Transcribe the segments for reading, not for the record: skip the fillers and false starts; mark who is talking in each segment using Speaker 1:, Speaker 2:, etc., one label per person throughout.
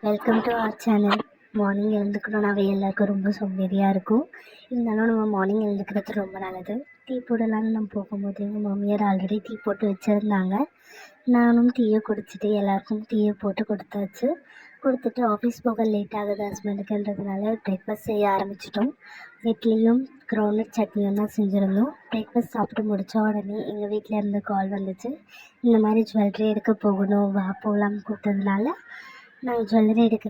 Speaker 1: Welcome to our channel. Morning எழுந்துக்கணும்னாவே எல்லாருக்கும் ரொம்ப சோம்பேறியாக இருக்கும். இருந்தாலும் நம்ம மார்னிங் எழுந்துக்கிறது ரொம்ப நல்லது. டீ போடலான்னு நம்ம போகும்போது எங்கள் மாமியார் ஆல்ரெடி டீ போட்டு வச்சுருந்தாங்க. நானும் டீயை குடிச்சிட்டு எல்லாருக்கும் டீயை போட்டு கொடுத்தாச்சு. கொடுத்துட்டு ஆஃபீஸ் போக லேட் ஆகுது ஹஸ்பண்டுக்குன்றதுனால பிரேக்ஃபாஸ்ட் செய்ய ஆரம்பிச்சிட்டோம். இட்லியும் கிரவுண்ட்நட் சட்னியும் தான் செஞ்சுருந்தோம். பிரேக்ஃபாஸ்ட் சாப்பிட்டு முடித்த உடனே எங்கள் வீட்டில் இருந்து கால் வந்துச்சு. இந்த மாதிரி ஜுவல்லரி எடுக்க போகணும், வா போகலான்னு கூப்பிட்டதுனால நான் ஜுவல்லரி எடுக்க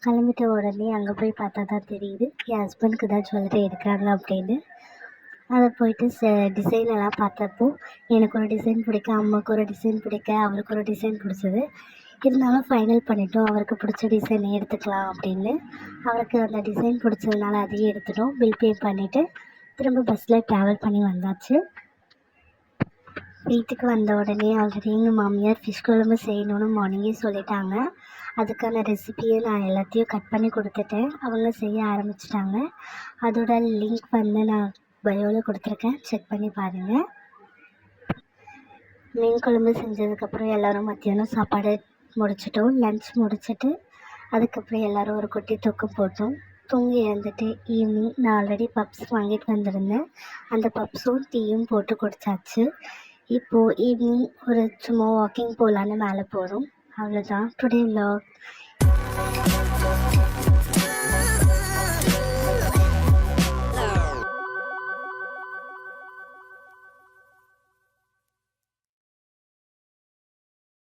Speaker 1: கிளம்பிட்ட உடனே அங்கே போய் பார்த்தா தான் தெரியுது என் ஹஸ்பண்டுக்கு தான் ஜுவல்லரி எடுக்கிறாங்க அப்படின்னு. அதை போயிட்டு டிசைன் எல்லாம் பார்த்தப்போ எனக்கு ஒரு டிசைன் பிடிக்க, அம்மாவுக்கு ஒரு டிசைன் பிடிக்க, அவருக்கு ஒரு டிசைன் பிடிச்சது. இருந்தாலும் ஃபைனல் பண்ணிட்டோம், அவருக்கு பிடிச்ச டிசைனை எடுத்துக்கலாம் அப்படின்னு. அவருக்கு அந்த டிசைன் பிடிச்சதுனால அதையே எடுத்துட்டோம். பில் பே பண்ணிவிட்டு திரும்ப பஸ்ஸில் ட்ராவல் பண்ணி வந்தாச்சு. வீட்டுக்கு வந்த உடனே ஆல்ரெடி எங்கள் மாமியார் ஃபிஷ் குழம்பு செய்யணும்னு மார்னிங்கே சொல்லிட்டாங்க. அதுக்கான ரெசிபியை நான் எல்லாத்தையும் கட் பண்ணி கொடுத்துட்டேன். அவங்க செய்ய ஆரம்பிச்சிட்டாங்க. அதோட லிங்க் வந்து நான் பயோவில் கொடுத்துருக்கேன், செக் பண்ணி பாருங்கள். மீன் குழம்பு செஞ்சதுக்கப்புறம் எல்லோரும் மத்தியானம் சாப்பாடு முடிச்சிட்டோம். லன்ச் முடிச்சுட்டு அதுக்கப்புறம் எல்லோரும் ஒரு குட்டி தூக்கம் போட்டோம். தூங்கி எழுந்துட்டு ஈவினிங் நான் ஆல்ரெடி பப்ஸ் வாங்கிட்டு வந்திருந்தேன். அந்த பப்ஸும் டீயும் போட்டு குடித்தாச்சு. இப்போது ஈவினிங் ஒரு சும்மா வாக்கிங் போகலான்னு மேலே போகிறோம். அவ்வளோதான் டுடே vlog.